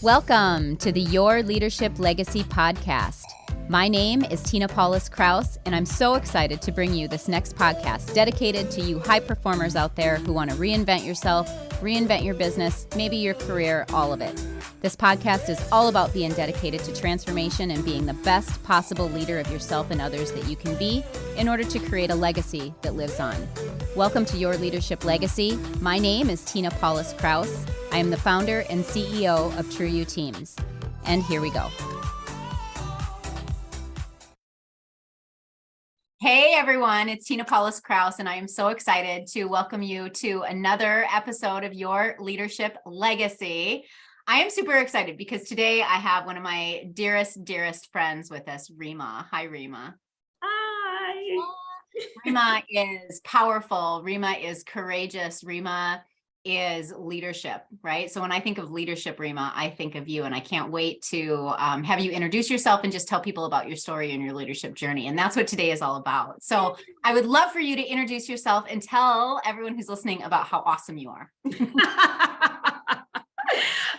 Welcome to the Your Leadership Legacy podcast. My name is Tina Paulus Kraus, and I'm so excited to bring you this next podcast dedicated to you high performers out there who want to reinvent yourself, reinvent your business, maybe your career, all of it. This podcast is all about being dedicated to transformation and being the best possible leader of yourself and others that you can be in order to create a legacy that lives on. Welcome to Your Leadership Legacy. My name is Tina Paulus Kraus. I am the founder and CEO of True You Teams. And here we go. Hey everyone, it's Tina Paulus Kraus, and I am so excited to welcome you to another episode of Your Leadership Legacy. I am super excited because today I have one of my dearest friends with us, Rhema. Hi, Rhema. Hi. Rhema is powerful. Rhema is courageous. Rhema is leadership, right? So when I think of leadership, Rhema, I think of you, and I can't wait to have you introduce yourself and just tell people about your story and your leadership journey. And that's what today is all about. So I would love for you to introduce yourself and tell everyone who's listening about how awesome you are.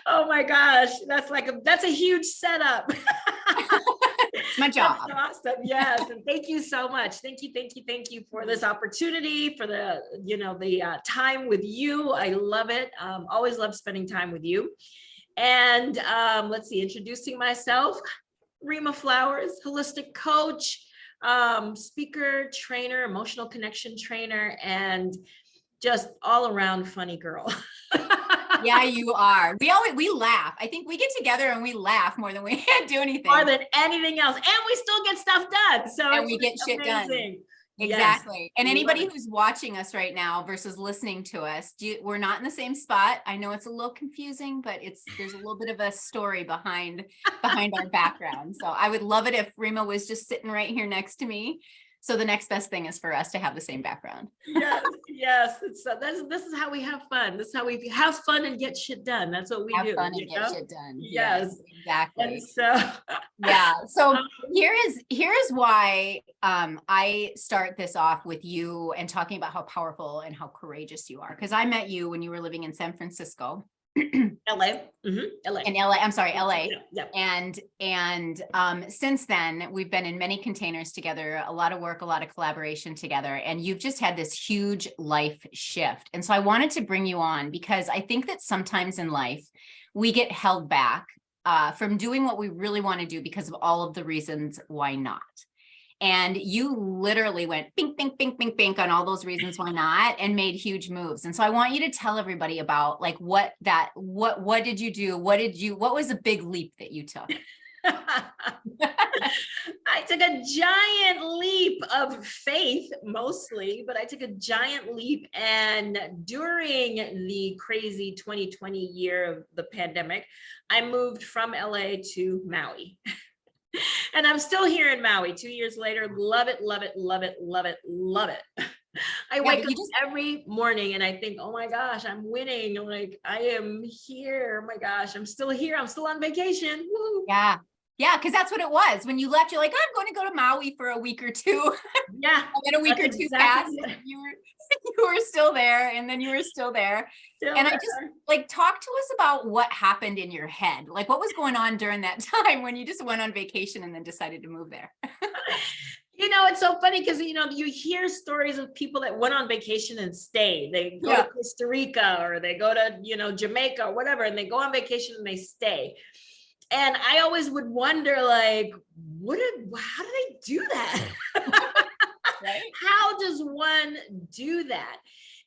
Oh my gosh, that's a huge setup. It's my job. That's awesome. Yes, and thank you so much. Thank you for this opportunity, for the time with you. I love it. Always love spending time with you. And let's see, introducing myself, Rhema Flowers, holistic coach, speaker, trainer, emotional connection trainer, and just all around funny girl. Yeah, you are. We laugh. I think we get together and we laugh more than we do anything. More than anything else. And we still get stuff done. So and we get shit done. Exactly. Yes. And anybody who's watching us right now versus listening to us, we're not in the same spot. I know it's a little confusing, but there's a little bit of a story behind our background. So I would love it if Rhema was just sitting right here next to me. So the next best thing is for us to have the same background. Yes. This is how we have fun. This is how we have fun and get shit done. That's what we do. Have fun and get shit done. Yes, exactly. And so, yeah. So here is why I start this off with you and talking about how powerful and how courageous you are. Because I met you when you were living in San Francisco. LA. LA. In LA. I'm sorry, LA. Yeah. And since then, we've been in many containers together, a lot of work, a lot of collaboration together. And you've just had this huge life shift. And so I wanted to bring you on because I think that sometimes in life, we get held back from doing what we really want to do because of all of the reasons why not. And you literally went bink, bink, bink, bink, bink on all those reasons why not and made huge moves. And so I want you to tell everybody about like what did you do? What was a big leap that you took? I took a giant leap of faith mostly, but I took a giant leap. And during the crazy 2020 year of the pandemic, I moved from LA to Maui. And I'm still here in Maui 2 years later. Love it, love it, love it, love it, love it. I wake up every morning and I think, oh my gosh, I'm winning. I'm like, I am here. Oh my gosh, I'm still here. I'm still on vacation. Woo. Yeah. Yeah, because that's what it was. When you left, you're like, I'm going to go to Maui for a week or two. Yeah. And then a week or two passed. You were still there, and then you were still there. I just like talk to us about what happened in your head. Like what was going on during that time when you just went on vacation and then decided to move there? It's so funny because, you hear stories of people that went on vacation and stay. They go to Costa Rica or they go to, Jamaica or whatever, and they go on vacation and they stay. And I always would wonder, like, how do they do that? Right? How does one do that?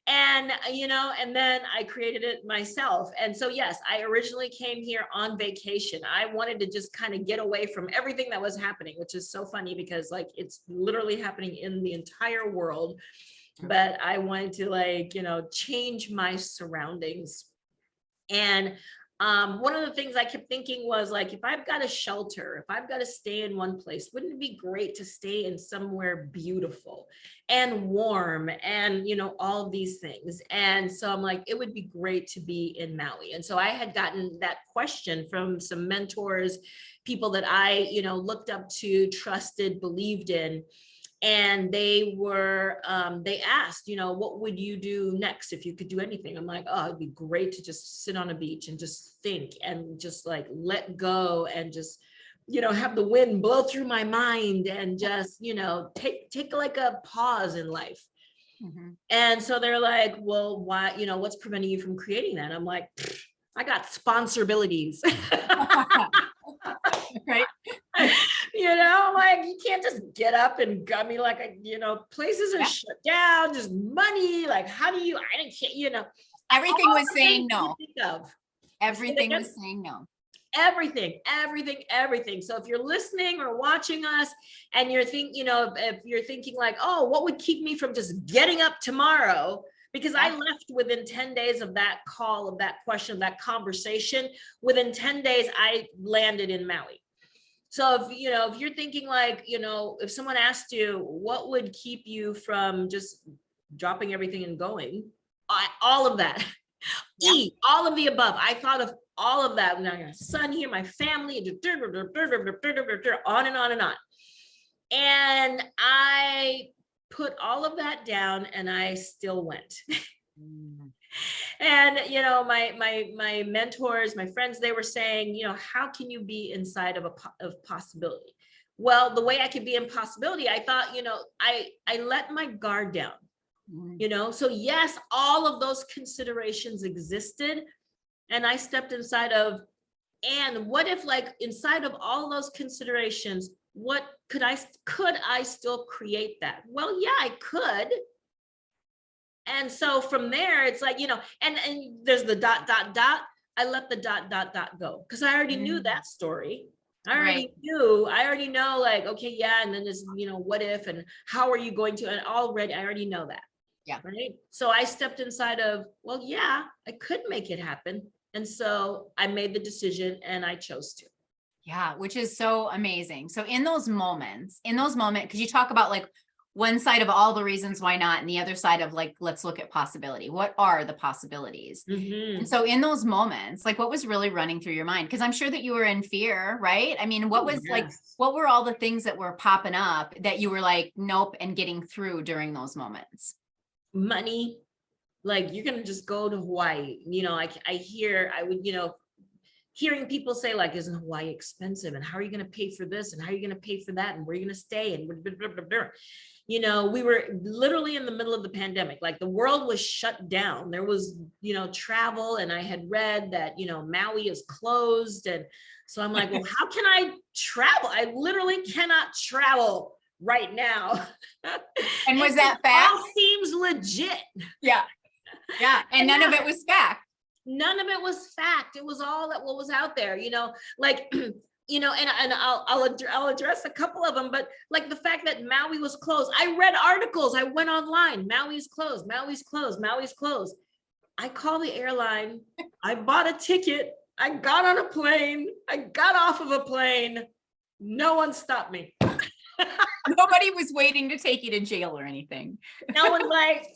And, and then I created it myself. And so, yes, I originally came here on vacation. I wanted to just kind of get away from everything that was happening, which is so funny because like, it's literally happening in the entire world. But I wanted to change my surroundings. And one of the things I kept thinking was like, if I've got a shelter, if I've got to stay in one place, wouldn't it be great to stay in somewhere beautiful and warm and, all of these things. And so I'm like, it would be great to be in Maui. And so I had gotten that question from some mentors, people that I, looked up to, trusted, believed in. And they were, they asked, what would you do next if you could do anything? I'm like, oh, it'd be great to just sit on a beach and just think and just like let go and just, have the wind blow through my mind and just, take like a pause in life. Mm-hmm. And so they're like, well, why, what's preventing you from creating that? I'm like, I got sponsorabilities. Right. Like you can't just get up and I mean, like, places are shut down, just money. Like, how do you, I didn't, everything was saying no. Everything was saying no. Everything. So if you're listening or watching us and you're if you're thinking like, oh, what would keep me from just getting up tomorrow? Because I left within 10 days of that call, of that question, of that conversation. Within 10 days, I landed in Maui. So if you're thinking like, if someone asked you, what would keep you from just dropping everything and going? All of that. All of the above. I thought of all of that. Now I got a son here, my family, on and on and on. And I put all of that down and I still went. And, my mentors, my friends, they were saying, how can you be inside of possibility? Well, the way I could be in possibility, I thought, I let my guard down, so yes, all of those considerations existed. And I stepped inside of, and what if like inside of all those considerations, what could I still create that? Well, yeah, I could. And so from there, it's like, and there's the ... I let the ... go because I already knew that story. I already know like, okay, yeah. And then there's, what if, and how are you going to, and I already know that. Yeah. Right. So I stepped inside of, well, yeah, I could make it happen. And so I made the decision and I chose to. Yeah. Which is so amazing. So in those moments, because you talk about like one side of all the reasons why not, and the other side of like, let's look at possibility. What are the possibilities? Mm-hmm. And so in those moments, like what was really running through your mind? Because I'm sure that you were in fear, right? I mean, what were all the things that were popping up that you were like, nope, and getting through during those moments? Money, like you're going to just go to Hawaii. Hearing people say like, isn't Hawaii expensive? And how are you going to pay for this? And how are you going to pay for that? And where are you going to stay? And blah, blah, blah, blah. We were literally in the middle of the pandemic, like the world was shut down. There was, travel. And I had read that, Maui is closed. And so I'm like, well, how can I travel? I literally cannot travel right now. And was that fact? All seems legit. Yeah. Yeah. And none of it was fact. None of it was fact. It was all that what was out there, like, and I'll address a couple of them, but like the fact that Maui was closed. I read articles. I went online. Maui's closed. Maui's closed. Maui's closed. I called the airline. I bought a ticket. I got on a plane. I got off of a plane. No one stopped me. Nobody was waiting to take you to jail or anything. No one's like,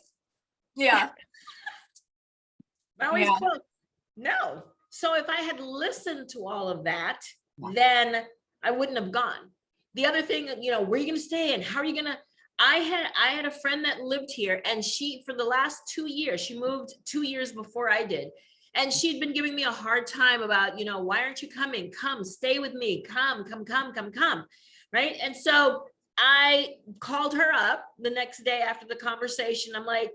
yeah. Maui's closed. No. So if I had listened to all of that, then I wouldn't have gone. The other thing, where are you going to stay and how are you going to, I had a friend that lived here and she, for the last 2 years, she moved 2 years before I did. And she'd been giving me a hard time about, why aren't you coming? Come, stay with me. Come. Right. And so I called her up the next day after the conversation. I'm like,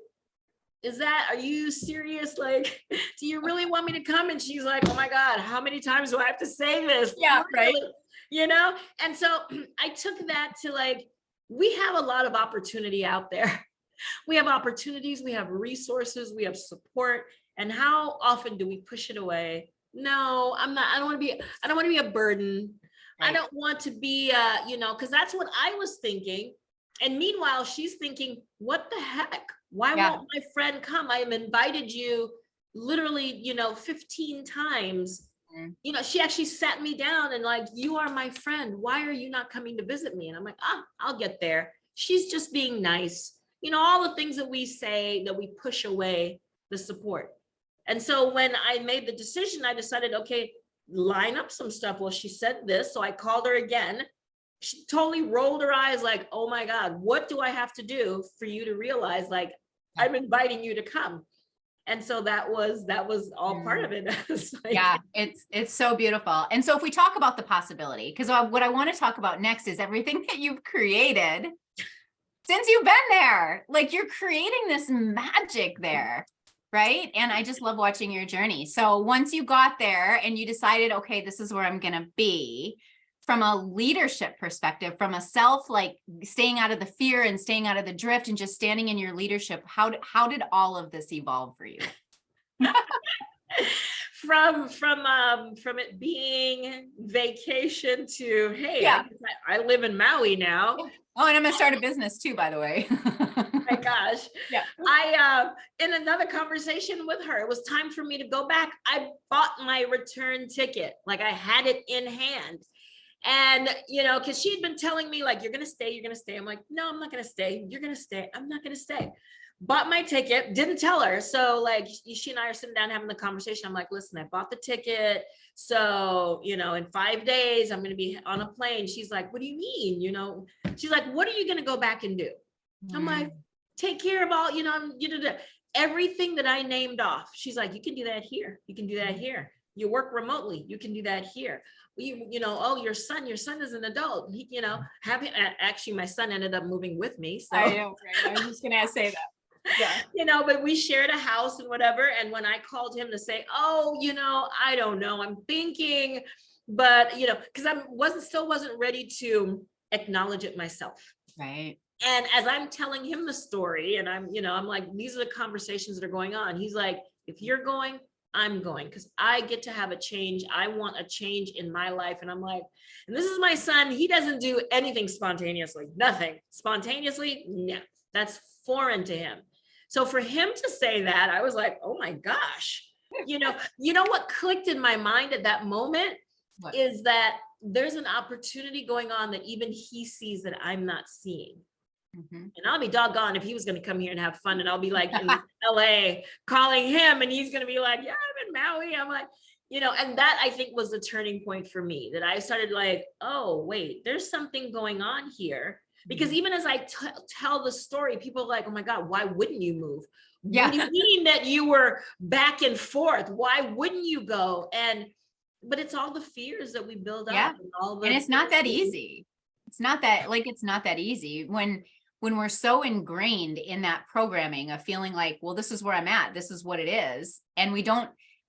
are you serious? Like, do you really want me to come? And she's like, oh my God, how many times do I have to say this? Yeah. Right. And so I took that to like, we have a lot of opportunity out there. We have opportunities, we have resources, we have support. And how often do we push it away? No, I don't want to be a burden. Right. I don't want to be, because that's what I was thinking. And meanwhile, she's thinking, what the heck? Why won't my friend come? I have invited you literally, 15 times. Mm-hmm. She actually sat me down and like, you are my friend. Why are you not coming to visit me? And I'm like, I'll get there. She's just being nice. All the things that we say that we push away the support. And so when I made the decision, I decided, okay, line up some stuff. Well, she said this. So I called her again. she totally rolled her eyes like, oh my God, what do I have to do for you to realize, like, I'm inviting you to come? And so that was all part of it. It's like, yeah, it's so beautiful. And so if we talk about the possibility, because what I want to talk about next is everything that you've created since you've been there. Like, you're creating this magic there, right? And I just love watching your journey. So once you got there and you decided, okay, this is where I'm going to be, from a leadership perspective, from a self, like staying out of the fear and staying out of the drift and just standing in your leadership, how did all of this evolve for you? from it being vacation to, hey, Yeah. I live in Maui now. Oh, and I'm gonna start a business too, by the way. My gosh. Yeah. I in another conversation with her, it was time for me to go back. I bought my return ticket. Like, I had it in hand. And, because she had been telling me, like, you're going to stay. I'm like, no, I'm not going to stay. You're going to stay. I'm not going to stay. Bought my ticket, didn't tell her. So, like, she and I are sitting down having the conversation. I'm like, listen, I bought the ticket. So, in 5 days, I'm going to be on a plane. She's like, what do you mean? She's like, what are you going to go back and do? I'm like, take care of all, everything that I named off. She's like, you can do that here. You can do that here. You work remotely. You can do that here. Oh, your son is an adult. He, actually, my son ended up moving with me. So I know, right? I was just gonna say that. Yeah. But we shared a house and whatever. And when I called him to say, oh, I don't know, I'm thinking, but because I wasn't ready to acknowledge it myself. Right. And as I'm telling him the story, and I'm like, these are the conversations that are going on. He's like, if you're going, I'm going, because I get to have a change. I want a change in my life. And I'm like, and this is my son. He doesn't do anything spontaneously, nothing spontaneously. No, that's foreign to him. So for him to say that, I was like, oh my gosh, what clicked in my mind at that moment is that there's an opportunity going on that even he sees that I'm not seeing. And I'll be doggone if he was going to come here and have fun, and I'll be like in LA calling him, and he's going to be like, yeah, I'm in Maui. I'm like, and that I think was the turning point for me, that I started like, oh, wait, there's something going on here. Because even as I tell the story, people are like, oh my God, why wouldn't you move? Yeah. What do you mean that you were back and forth? Why wouldn't you go? But it's all the fears that we build up. And it's not that easy. It's not that easy when we're so ingrained in that programming of feeling like, well, this is where I'm at, this is what it is. And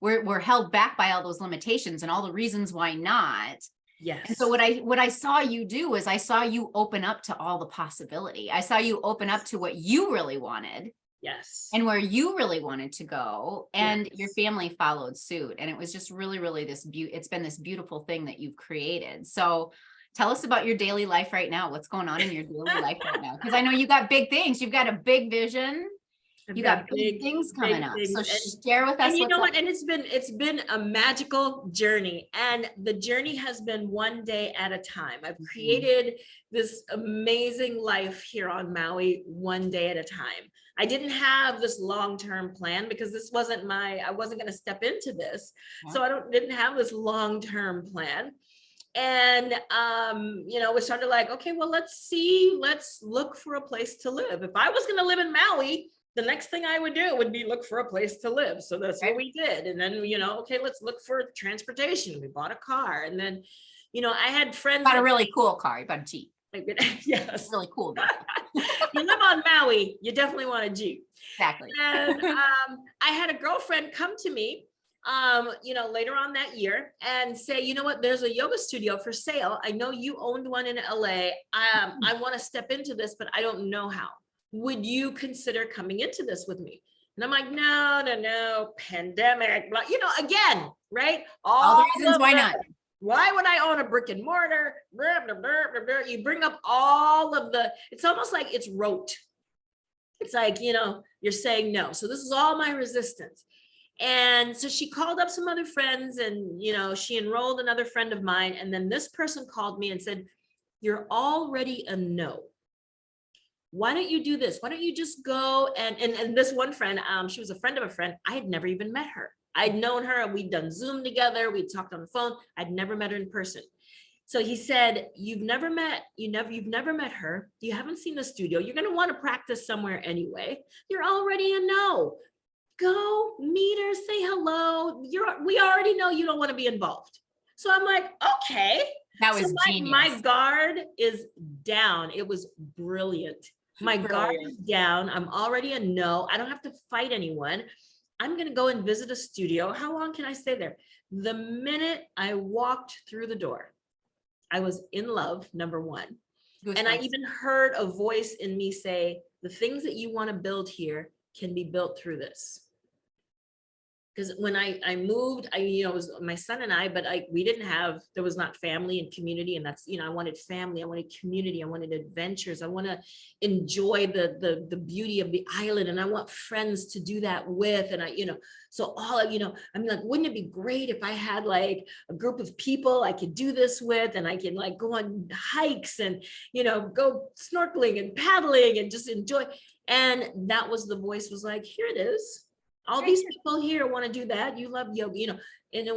we're held back by all those limitations and all the reasons why not. Yes. And so what I saw you do is I saw you open up to all the possibility. I saw you open up to what you really wanted. Yes. And where you really wanted to go, and your family followed suit. And it was just really, really it's been this beautiful thing that you've created. So tell us about your daily life right now. What's going on in your daily life right now? Because I know you got big things. You've got a big vision. You got big things coming up. So share with us. And you know what? And it's been a magical journey. And the journey has been one day at a time. I've created this amazing life here on Maui, one day at a time. I didn't have this long-term plan because I wasn't going to step into this. Yeah. So I didn't have this long-term plan. And, we started like, okay, well, let's look for a place to live. If I was going to live in Maui, the next thing I would do would be look for a place to live. So that's what we did. And then, okay, let's look for transportation. We bought a car. And then, I had friends. Bought a really cool car. You bought a Jeep. Yes. Really cool. You live on Maui, you definitely want a Jeep. Exactly. And I had a girlfriend come to me, later on that year and say, you know what, there's a yoga studio for sale. I know you owned one in LA. I want to step into this, but I don't know how. Would you consider coming into this with me? And I'm like, no, pandemic, blah, again, right? All the reasons why not. Why would I own a brick and mortar? Blah, blah, blah, blah, blah. You bring up all of it's almost like it's rote. It's like, you're saying no. So this is all my resistance. And so she called up some other friends and, she enrolled another friend of mine. And then this person called me and said, you're already a no. Why don't you do this? Why don't you just go? And this one friend, she was a friend of a friend. I had never even met her. I'd known her and we'd done Zoom together. We'd talked on the phone. I'd never met her in person. So he said, you've never met her. You haven't seen the studio. You're going to want to practice somewhere anyway. You're already a no. Go meet her, say hello. We already know you don't want to be involved. So I'm like, okay. That was genius. My guard is down. It was brilliant. My guard is down. I'm already a no. I don't have to fight anyone. I'm going to go and visit a studio. How long can I stay there? The minute I walked through the door, I was in love, number one. And I even heard a voice in me say, the things that you want to build here can be built through this. Because when I moved, it was my son and I, but there was not family and community. And that's, I wanted family, I wanted community, I wanted adventures. I want to enjoy the beauty of the island. And I want friends to do that with. And so I'm like, wouldn't it be great if I had like a group of people I could do this with, and I can like go on hikes and, go snorkeling and paddling and just enjoy. And that was the voice was like, here it is. All these people here want to do that. You love yoga, and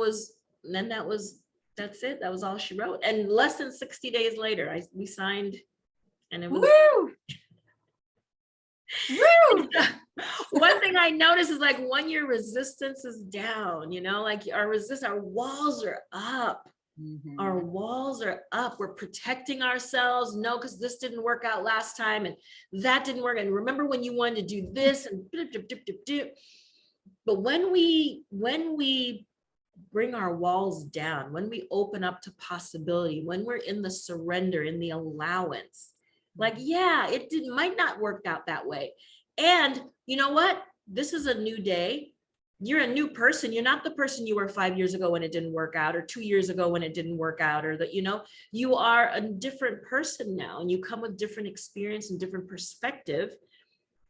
that's it. That was all she wrote. And less than 60 days later, we signed, and it was. Woo! Woo! One thing I noticed is like when your resistance is down, like our walls are up. Mm-hmm. Our walls are up. We're protecting ourselves. No, because this didn't work out last time, and that didn't work. And remember when you wanted to do this and. But when we bring our walls down, when we open up to possibility, when we're in the surrender, in the allowance, like, yeah, might not work out that way. And you know what? This is a new day. You're a new person. You're not the person you were 5 years ago when it didn't work out, or 2 years ago when it didn't work out, or that, you are a different person now, and you come with different experience and different perspective.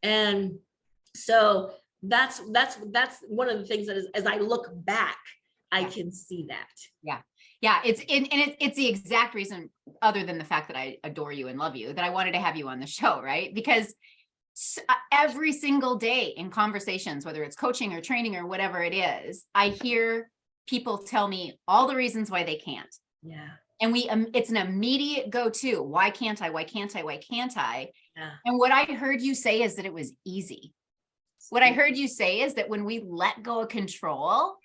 And so that's one of the things that is, as I look back, I can see that. Yeah. It's the exact reason, other than the fact that I adore you and love you, that I wanted to have you on the show, right? Because every single day in conversations, whether it's coaching or training or whatever it is, I hear people tell me all the reasons why they can't. Yeah. And it's an immediate go-to. Why can't I? Why can't I? Why can't I? Yeah. And what I heard you say is that it was easy. What I heard you say is that when we let go of control,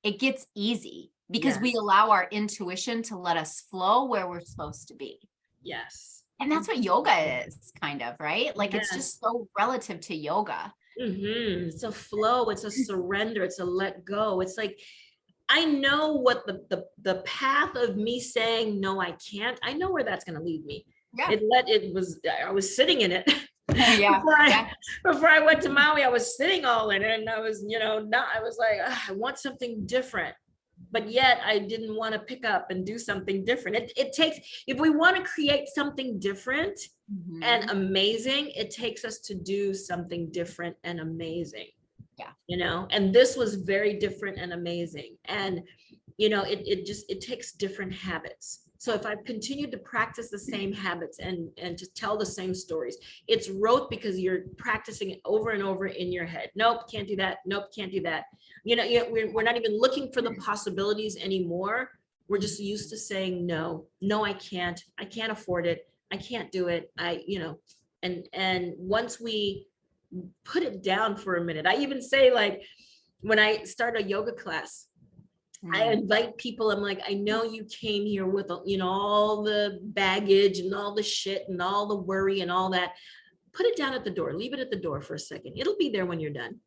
it gets easy because we allow our intuition to let us flow where we're supposed to be. Yes. And that's what yoga is, kind of, right? Like it's just so relative to yoga. Mm-hmm. It's a flow. It's a surrender. It's a let go. It's like, I know what the path of me saying, no, I can't. I know where that's going to lead me. Yeah. I was sitting in it. Yeah. Before I went to Maui, I was sitting all in it, and I was, I was like, I want something different, but yet I didn't want to pick up and do something different. It takes, if we want to create something different and amazing, it takes us to do something different and amazing. Yeah. And this was very different and amazing. And, it takes different habits. So if I've continued to practice the same habits and to tell the same stories, it's rote because you're practicing it over and over in your head. Nope, can't do that. Nope, can't do that. We're not even looking for the possibilities anymore. We're just used to saying, no, I can't afford it. I can't do it. And once we put it down for a minute, I even say, like, when I start a yoga class, I invite people. I'm like, I know you came here with, all the baggage and all the shit and all the worry and all that. Put it down at the door. Leave it at the door for a second. It'll be there when you're done.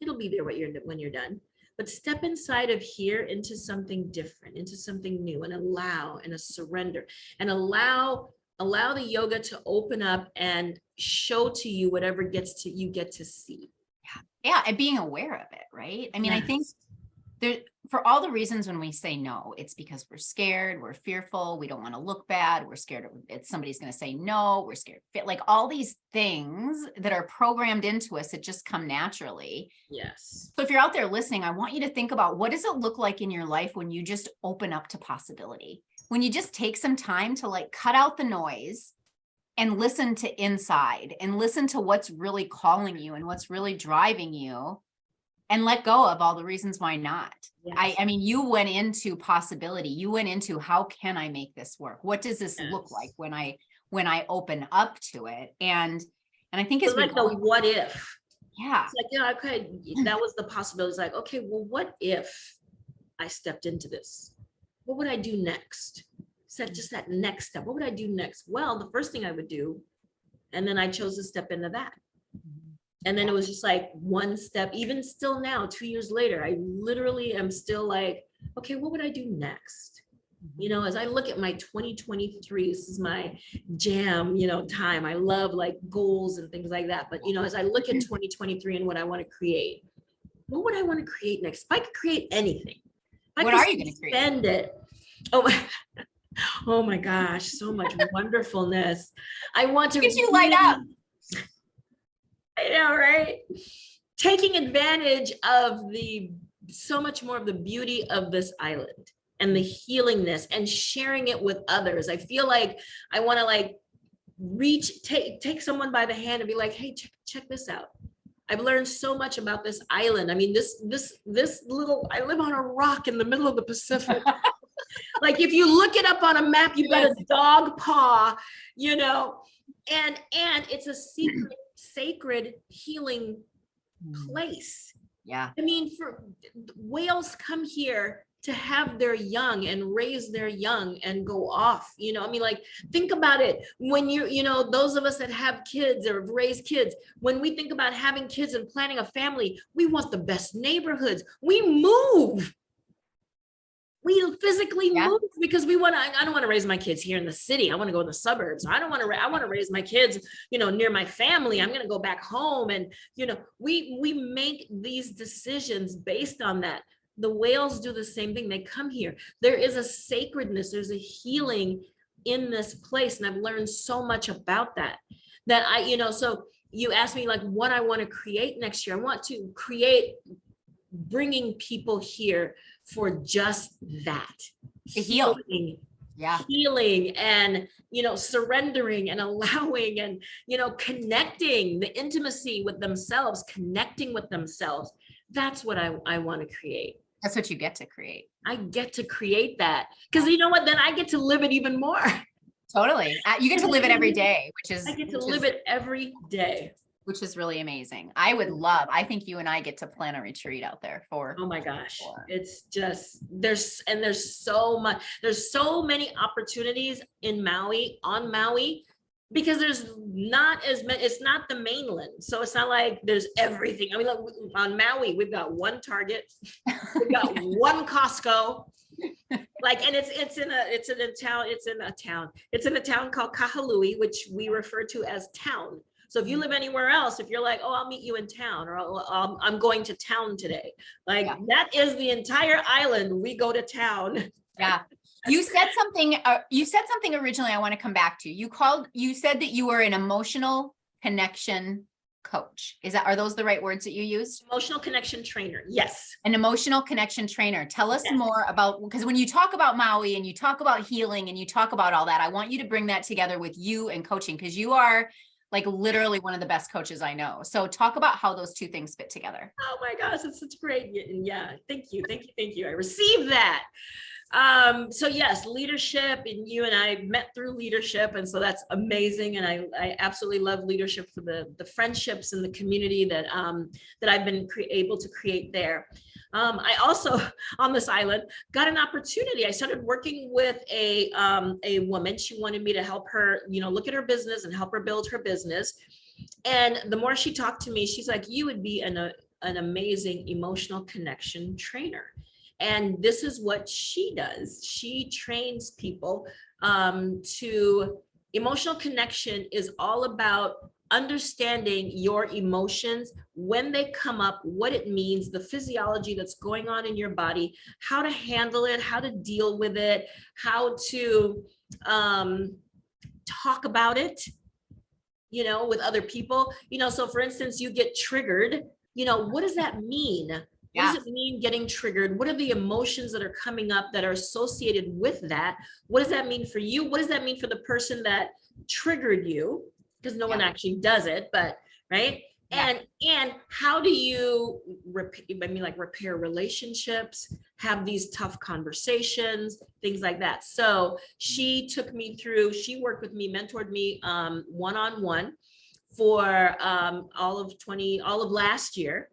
It'll be there when you're done. But step inside of here into something different, into something new, and allow, and a surrender, and allow the yoga to open up and show to you whatever you get to see. Yeah. And being aware of it, right? I mean, I think for all the reasons when we say no, it's because we're scared, we're fearful, we don't want to look bad, we're scared somebody's going to say no, we're scared, like all these things that are programmed into us that just come naturally. Yes. So if you're out there listening, I want you to think about, what does it look like in your life when you just open up to possibility? When you just take some time to like cut out the noise and listen to inside and listen to what's really calling you and what's really driving you. And let go of all the reasons why not. Yes. I mean, you went into possibility. You went into, how can I make this work? What does this look like when I open up to it? And I think it's like the what if. Yeah. It's like, yeah, okay, that was the possibility. It's like, okay, well, what if I stepped into this? What would I do next? Just that next step. What would I do next? Well, the first thing I would do, and then I chose to step into that. And then it was just like one step, even still now, 2 years later, I literally am still like, okay, what would I do next? You know, as I look at my 2023, this is my jam, you know, time. I love like goals and things like that. But, you know, as I look at 2023 and what I want to create, what would I want to create next? If I could create anything, what are you going to create? Spend it. Oh my gosh, so much wonderfulness. I want to. Get you light up. I know, right? Taking advantage of so much more of the beauty of this island and the healingness and sharing it with others. I feel like I want to like take someone by the hand and be like, hey, check this out. I've learned so much about this island. I mean, this little, I live on a rock in the middle of the Pacific. Like if you look it up on a map, you've got a dog paw, you know, and it's a sacred healing place. Yeah. I mean, for whales come here to have their young and raise their young and go off, you know, I mean, like, think about it. When you know, those of us that have kids or have raised kids, when we think about having kids and planning a family, we want the best neighborhoods. We move. We physically move because we want to. I don't want to raise my kids here in the city. I want to go in the suburbs. I want to raise my kids, you know, near my family. I'm going to go back home, and you know, we make these decisions based on that. The whales do the same thing. They come here. There is a sacredness. There's a healing in this place, and I've learned so much about that. That you know. So you asked me like what I want to create next year. I want to create bringing people here for just that, healing and, you know, surrendering and allowing and, you know, connecting, the intimacy with themselves, connecting with themselves. That's what I want to create. That's what you get to create. I get to create that because you know what, then I get to live it even more. Totally. You get to live it every day, I get to live it every day. Which is really amazing. I think you and I get to plan a retreat out there for. Oh my gosh. It's just, there's so many opportunities in Maui, on Maui, because there's not as many, it's not the mainland. So it's not like there's everything. I mean, like on Maui, we've got one Target, we've got one Costco. Like, and it's in a town called Kahului, which we refer to as town. So if you live anywhere else, if you're like, oh, I'll meet you in town, or I'm going to town today, like that is the entire island. We go to town. Yeah. You said something originally I want to come back to. You said that you were an emotional connection coach. Are those the right words that you used? Emotional connection trainer. Yes. An emotional connection trainer. Tell us more about, because when you talk about Maui and you talk about healing and you talk about all that, I want you to bring that together with you and coaching, because you are like literally one of the best coaches I know. So talk about how those two things fit together. Oh my gosh, it's such great. Yeah. Thank you. I received that. So yes, leadership, and you and I met through leadership. And so that's amazing. And I absolutely love leadership for the friendships and the community that I've been able to create there. I also, on this island, got an opportunity. I started working with a woman. She wanted me to help her, you know, look at her business and help her build her business. And the more she talked to me, she's like, you would be an amazing emotional connection trainer. And this is what she does. She trains people to emotional connection is all about understanding your emotions when they come up, what it means, the physiology that's going on in your body, how to handle it, how to deal with it, how to talk about it, you know, with other people. You know, so for instance, you get triggered, you know, what does that mean? What does it mean getting triggered? What are the emotions that are coming up that are associated with that? What does that mean for you? What does that mean for the person that triggered you? Because no one actually does it, but right. And how do you repair relationships, have these tough conversations, things like that. So she worked with me, mentored me one-on-one for all of last year,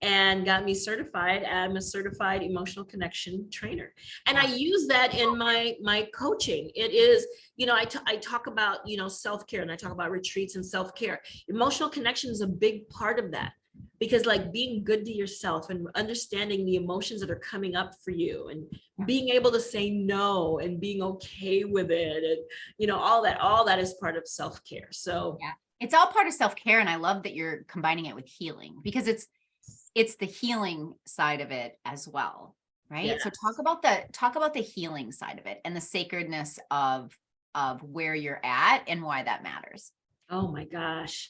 and got me certified. I'm a certified emotional connection trainer. And I use that in my coaching. It is, I talk about, self-care, and I talk about retreats and self-care. Emotional connection is a big part of that, because like being good to yourself and understanding the emotions that are coming up for you, and being able to say no and being okay with it, and all that is part of self-care. So it's all part of self-care. And I love that you're combining it with healing, because it's the healing side of it as well, right? Yes. So talk about the healing side of it, and the sacredness of where you're at and why that matters. Oh my gosh.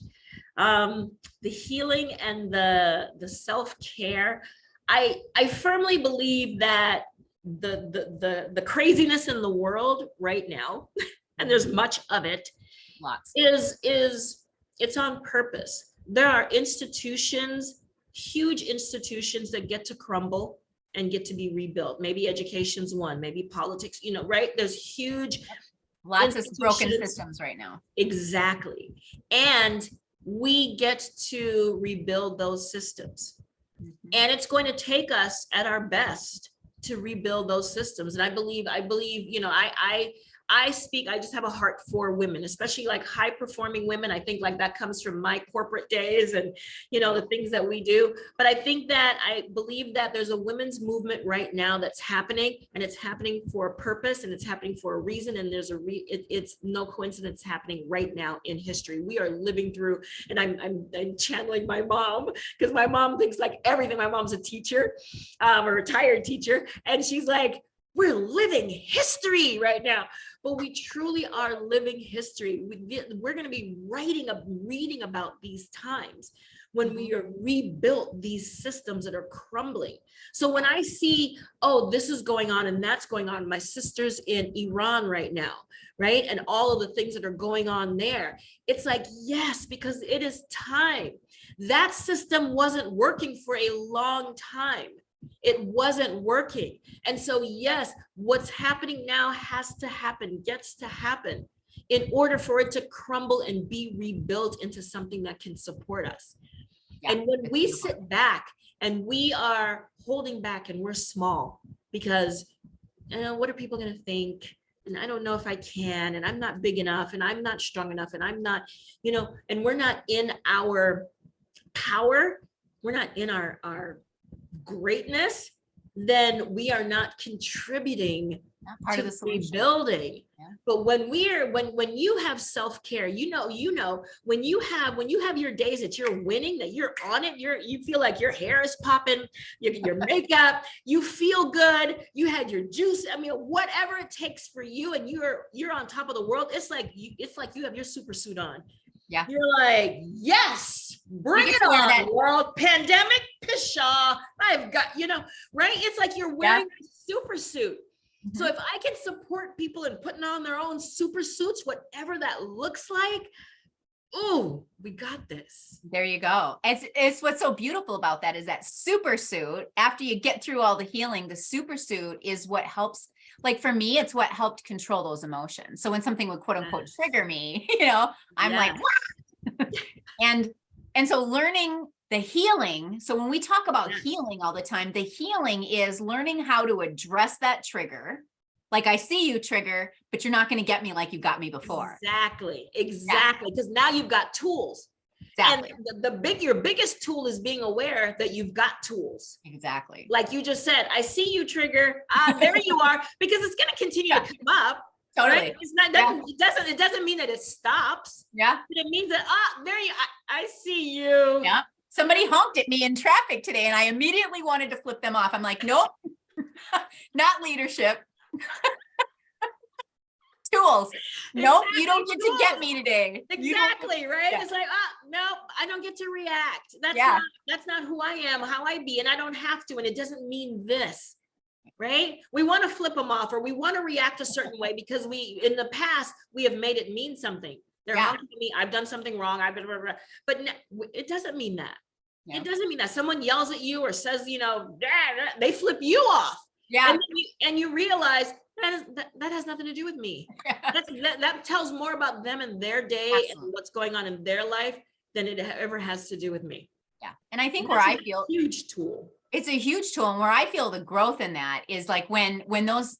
The healing and the self-care. I firmly believe that the craziness in the world right now, and there's much of it, it's on purpose. There are institutions, huge institutions, that get to crumble and get to be rebuilt. Maybe education's one, maybe politics, right? There's huge, lots of broken systems right now. Exactly. And we get to rebuild those systems. Mm-hmm. And it's going to take us at our best to rebuild those systems. And I believe, I just have a heart for women, especially like high performing women. I think like that comes from my corporate days and, the things that we do. But I believe that there's a women's movement right now that's happening, and it's happening for a purpose, and it's happening for a reason. And there's it's no coincidence happening right now in history. We are living through, and I'm channeling my mom, because my mom thinks like everything. My mom's a teacher, a retired teacher. And she's like, we're living history right now. But we truly are living history. We're going to be reading about these times when we are rebuilt these systems that are crumbling. So when I see, this is going on and that's going on, my sister's in Iran right now, right? And all of the things that are going on there, it's like, yes, because it is time. That system wasn't working for a long time. It wasn't working. And so, yes, what's happening now has to happen, gets to happen, in order for it to crumble and be rebuilt into something that can support us. Yeah, and when we sit back and we are holding back and we're small because, what are people going to think? And I don't know if I can, and I'm not big enough, and I'm not strong enough, and I'm not, and we're not in our power, we're not in our greatness, then we are not contributing part of the solution. Rebuilding. Yeah. But when you have self-care, when you have your days that you're winning, that you're on it, you feel like your hair is popping, your makeup, you feel good, you had your juice. I mean, whatever it takes for you, and you're on top of the world. It's like you have your super suit on. Yeah. You're like, yes, bring it on, world. Pandemic, pshaw, I've got, right? It's like you're wearing a super suit. Mm-hmm. So if I can support people in putting on their own super suits, whatever that looks like, we got this. There you go. It's what's so beautiful about that is that super suit, after you get through all the healing, the super suit is what helps. Like for me, it's what helped control those emotions. So when something would quote unquote trigger me, I'm like, what? and so learning the healing. So when we talk about healing all the time, the healing is learning how to address that trigger. Like I see you trigger, but you're not going to get me like you got me before. Exactly. Because now you've got tools. Exactly. And your biggest tool is being aware that you've got tools. Exactly. Like you just said, I see you trigger. There you are, because it's going to continue to come up. Totally. Right? It's not, it doesn't mean that it stops. Yeah. But it means that, I see you. Yeah. Somebody honked at me in traffic today and I immediately wanted to flip them off. I'm like, nope, not leadership. Tools. Nope, you don't get to get me today. Exactly, right? Yeah. It's like, no, I don't get to react. That's not who I am, how I be, and I don't have to, and it doesn't mean this, right? We want to flip them off, or we want to react a certain way because in the past, we have made it mean something. They're honking at me. I've done something wrong. I've been, blah, blah, blah. But it doesn't mean that. Yeah. It doesn't mean that someone yells at you or says, they flip you off. Yeah. And you realize that has nothing to do with me. That tells more about them and their day. Absolutely. And what's going on in their life than it ever has to do with me. Yeah. And I think where I feel huge tool. It's a huge tool. And where I feel the growth in that is like when those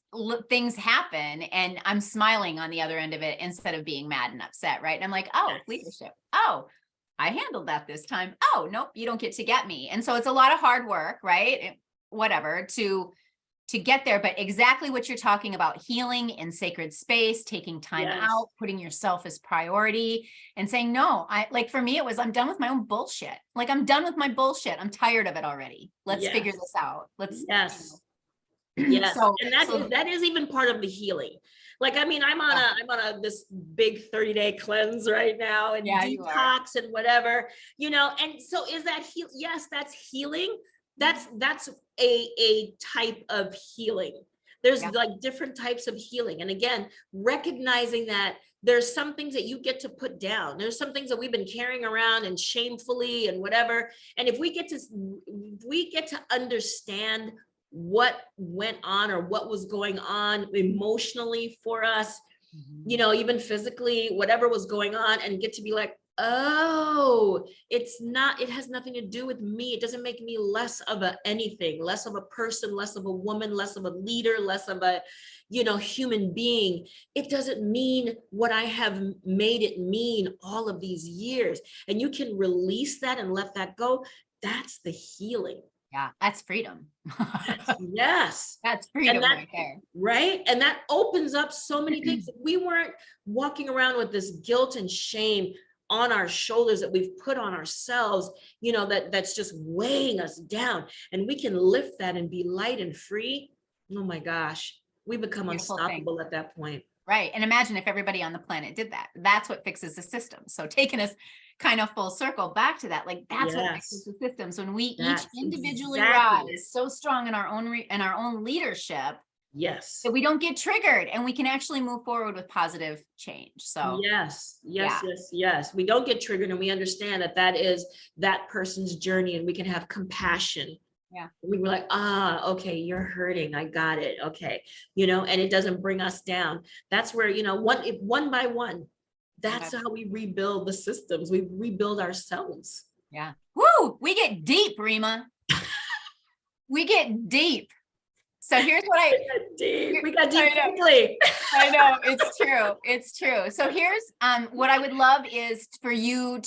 things happen and I'm smiling on the other end of it instead of being mad and upset. Right. And I'm like, oh, leadership. Oh, I handled that this time. Oh, nope, you don't get to get me. And so it's a lot of hard work, right? Whatever to get there, but exactly what you're talking about, healing in sacred space, taking time out, putting yourself as priority and saying, no, for me, it was, I'm done with my own bullshit. Like I'm done with my bullshit. I'm tired of it already. Let's figure this out. Yes. So, and that is even part of the healing. Like, I mean, I'm on this big 30-day cleanse right now and detox and whatever, and so is that yes, that's healing. That's a type of healing. There's like different types of healing. And again, recognizing that there's some things that you get to put down. There's some things that we've been carrying around and shamefully and whatever. And if we get to understand what went on or what was going on emotionally for us, even physically, whatever was going on, and get to be like, oh, it has nothing to do with me. It doesn't make me less of anything, less of a person, less of a woman, less of a leader, less of a, human being. It doesn't mean what I have made it mean all of these years. And you can release that and let that go. That's the healing. Yeah, that's freedom. Yes. That's freedom right there. Right. And that opens up so many things. We weren't walking around with this guilt and shame on our shoulders that we've put on ourselves, that's just weighing us down. And we can lift that and be light and free. Oh my gosh, we become unstoppable at that point. Right. And imagine if everybody on the planet did that. That's what fixes the system. So taking us kind of full circle back to that, like that's what fixes the systems. When we each individually rise so strong in our own leadership. Yes. So we don't get triggered and we can actually move forward with positive change. So yes. We don't get triggered and we understand that is that person's journey and we can have compassion. Yeah. We were like, okay, you're hurting. I got it. Okay. And it doesn't bring us down. That's where, one by one, that's how we rebuild the systems. We rebuild ourselves. Yeah. Woo! We get deep, Rhema. We get deep. So here's what we got deep quickly. I know, it's true. So here's what I would love is for you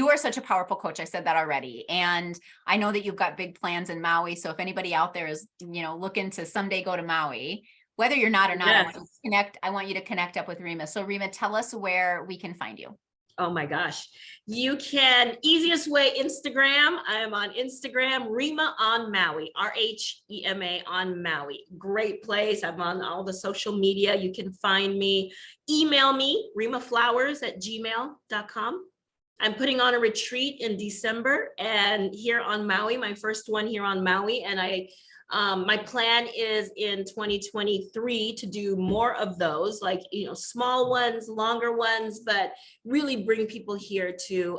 are such a powerful coach. I said that already. And I know that you've got big plans in Maui. So if anybody out there is, looking to someday go to Maui, whether you're not or not, I want you to connect up with Rhema. So Rhema, tell us where we can find you. Oh my gosh. You can, easiest way, Instagram. I am on Instagram, Rhema on Maui, RHEMA on Maui. Great place. I'm on all the social media. You can find me. Email me, rhemaflowers@gmail.com. I'm putting on a retreat in December and here on Maui, my first one here on Maui. And my plan is in 2023 to do more of those, like, small ones, longer ones, but really bring people here to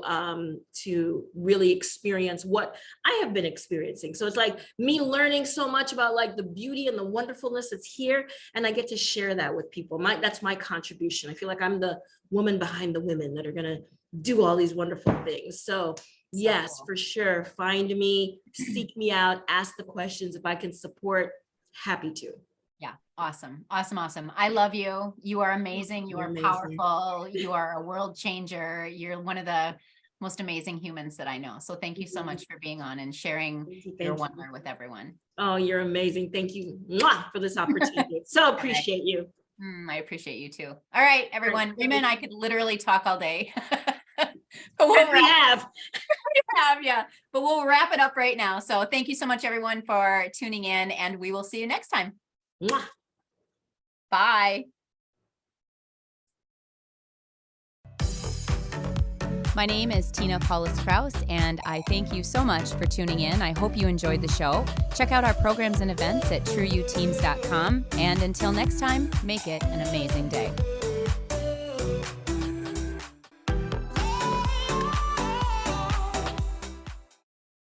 really experience what I have been experiencing. So it's like me learning so much about like the beauty and the wonderfulness that's here. And I get to share that with people. That's my contribution. I feel like I'm the woman behind the women that are going to do all these wonderful things. So yes, for sure. Find me, seek me out, ask the questions. If I can support, happy to. Yeah. Awesome. I love you. You are amazing. You are powerful. You are a world changer. You're one of the most amazing humans that I know. So thank you so much for being on and sharing your wonder with everyone. Oh, you're amazing. Thank you for this opportunity. So appreciate you. I appreciate you too. All right, everyone. Rhema and I could literally talk all day. But we have, but we'll wrap it up right now. So thank you so much, everyone, for tuning in, and we will see you next time. Mwah. Bye. My name is Tina Paulus-Krauss, and I thank you so much for tuning in. I hope you enjoyed the show. Check out our programs and events at trueyouteams.com. And until next time, make it an amazing day.